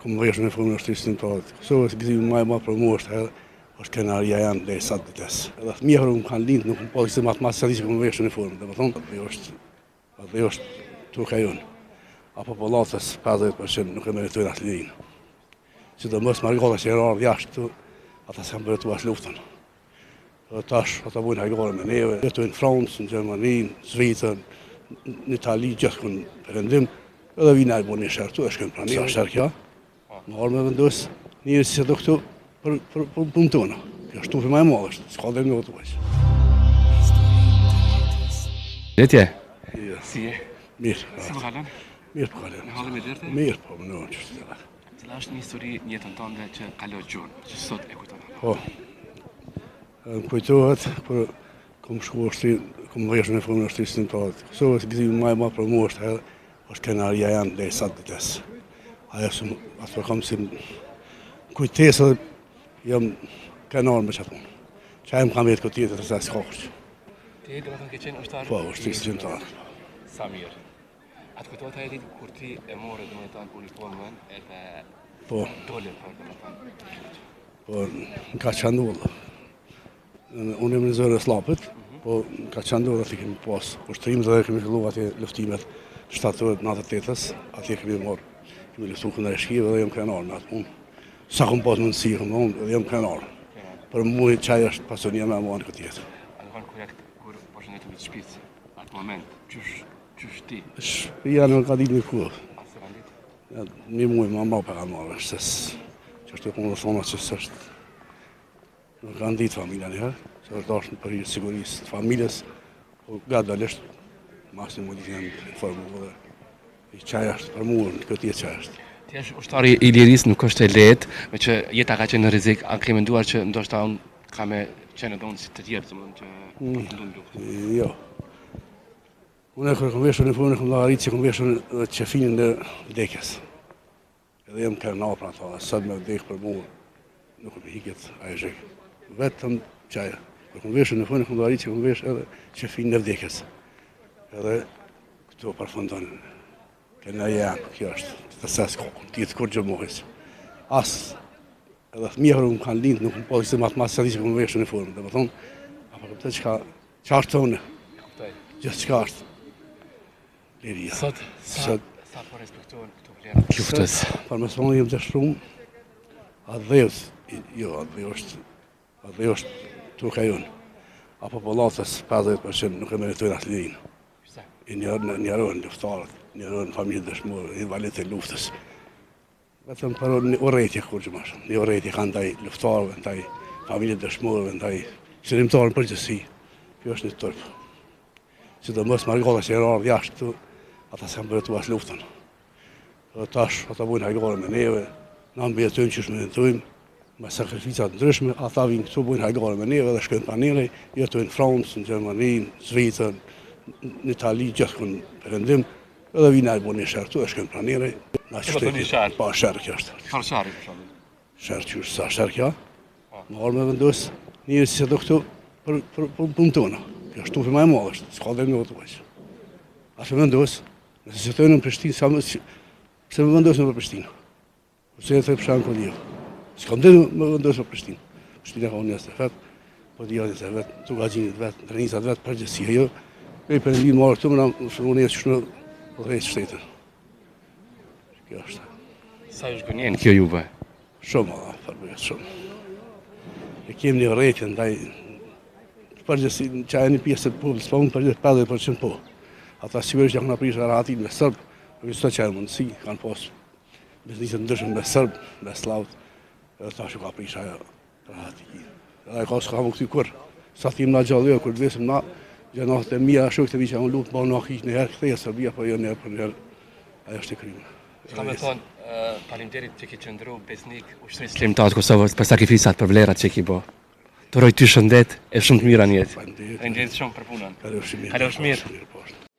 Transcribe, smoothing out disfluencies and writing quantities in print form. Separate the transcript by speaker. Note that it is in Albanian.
Speaker 1: Konveshën e fundit të Shqiptarit. Kosovës gëzimi më i madh për mua është krenaria janë dhe sa ditës. Edhe fëmijët më kanë lindë, nuk më po se matematikisht konveshën e fundit. Domethënë, ajo është tuka jonë. Apo popullatës 50% nuk e meritojnë atë lirin. Sidomos marrëgata që janë jashtë këtu, ata s'kan bërë as luftën. Tash ata bujnë hajgore me neve, jetojnë në Francë, në Gjermani, në Zvicër, në Itali, gjithkund perëndim, edhe vina e buni shërtu, e shkojnë pranë. Sa shër kjo? Më orë me vendos njerëz që do këtu për punë tona. Kjo është tufi më e madh, s'ka dhe më votues.
Speaker 2: Letje?
Speaker 3: Si je?
Speaker 1: Mirë.
Speaker 3: Si po kalon?
Speaker 1: Mirë po kalon.
Speaker 3: Në hallim e dirtë?
Speaker 1: Mirë po, në çështë.
Speaker 3: Cila është një histori në jetën tënde që kalon gjuhën, që sot e kujton?
Speaker 1: Po. Më kujtohet kur kom shkuar Konveshën e fundit të Shqiptarit. Kosovës gëzimi më i madh për mua është krenaria janë dhe sa ditës. Ajo ato kam si kujtesë jam krenar me çfarë. Çajm kam vetë këtë tjetër se s'ka.
Speaker 3: Ti do të ke qenë ushtar?
Speaker 1: Po, ushtar shqiptar.
Speaker 3: Sa mirë. Atë kujtohet ai ditë kur ti e morë domethënë uniformën edhe
Speaker 1: Po.
Speaker 3: Dole për domethënë.
Speaker 1: Po, ka çandull. Unë jam në zona e Slapit, po ka çandull aty kemi pas ushtrimet dhe kemi filluar aty luftimet shtatorë 98-s, aty kemi marrë. Kemi luftuar kundër shqive dhe jam krenar me atë. Sa kom pas mundësi, dhe jam krenar. Për mua çaj është pasionia më e madhe këtë jetë.
Speaker 3: Kur po shëndetem të shtëpisë, atë moment, çysh ti?
Speaker 1: Shtëpia nuk ka ditë më kur.
Speaker 3: As e kanë ditë.
Speaker 1: Ja, një muaj më mbrapa ka marrë, se çështë punë thonë se s'është. Nuk kanë ditë familja njëherë, se është dashur për sigurisë të familjes, po gadalisht maksimum ditë janë informuar. I çaj është për mua në këtë jetë çaj është.
Speaker 3: Ti je ushtari i lirisë, nuk është e lehtë, me që jeta ka qenë në rrezik, a ke menduar që ndoshta unë kam qenë donë si të tjerë, domethënë që përfundon luftën?
Speaker 1: Jo. Unë kur konveshën e fundit kam arritur që konveshën e çefinin e vdekjes. Edhe jam krenar për ata, sa më vdek për mua, nuk më hiqet ai zhek. Vetëm çaja. Kur konveshën e fundit kam arritur që konveshën edhe çefinin e vdekjes. Edhe këtu përfundon. Krenaria kjo është. Të sas ti të kur gjëmohes. As edhe fëmijët më kanë lindë, nuk më po se matematikisht konveshën e fundit, domethënë, apo kuptoj çfarë thonë.
Speaker 3: Kuptoj.
Speaker 1: Gjithçka është. Liria.
Speaker 3: Sot sa po respektohen këto vlera të luftës?
Speaker 1: Për më thonë jam të shumë, atë është tuka jonë. A popullatës 50% nuk e meritojnë atë lirin. I njërën luftarët, njërën familje dëshmorë, invalidët e luftës. Vetëm për një urrejtje kur që mashëm. Një urrejtje ka ndaj luftarëve, ndaj familje dëshmorëve, ndaj qëllimtarën përgjithësi. Kjo është një tërpë. Sidomos marrëgata që janë jashtë këtu, ata s'kan bërë as luftën. Tash ata bujnë hajgore me neve, na mbijetojmë që shmejetojmë, me sakrificat ndryshme, ata vinë këtu bujnë hajgore me neve dhe shkojnë panire, jetojnë në Francë, në Gjermani, në Zvicër, në Itali, gjithkund perëndim, edhe vina e buni shërtu, e shkojnë panire. Pa shërë kjo është.
Speaker 3: Çfarë shari për shembull?
Speaker 1: Shërë që është sa shërë kjo, më orë me vendos njerëz që do këtu për punë tona. Kjo është tufi më e madh, s'ka dhe më votues. As më vendos, nëse jetojnë në Prishtinë, pse më vendosin për Prishtinë? Pse jetë për shkak të s'kam dhe më vendos për Prishtinë. Prishtina ka universitet vet, po dia se vet, tu gaxhinit vet, trenisat vet përgjithësi ajo. E perëndim marrë këtu më unë që në rreth shtetin. Kjo është.
Speaker 3: Sa ju shgënjen kjo juve?
Speaker 1: Shumë, përbëhet shumë. E kemi një rrethje ndaj përgjithësi që e një pjesë të publikës, po unë përgjithë 50% po. Ata sigurisht janë prishë rahatin me Sërbë, për çdo që e mundësi, kanë pas biznisë ndryshme me Sërbë, me Slavët, edhe tash u ka prishë ajo rahati. Edhe ka s'ka më këty kur, sa tim na gjallë, kur vdesim na, gjanat e mia, shokët e mi që janë lutë, ba në akish në herë, këtheja Serbia, po jo në herë për në herë, ajo është e krymë.
Speaker 3: Ka me thonë, faleminderit që ki qëndru besnik ushtrisë shqiptare të Kosovës për sakrifisat, për vlerat që ki bo. Të roj ty shëndet e shumë të mira në jetë.
Speaker 1: Faleminderit
Speaker 3: shumë për punën.
Speaker 1: Kalosh mirë.
Speaker 3: Kalosh mirë.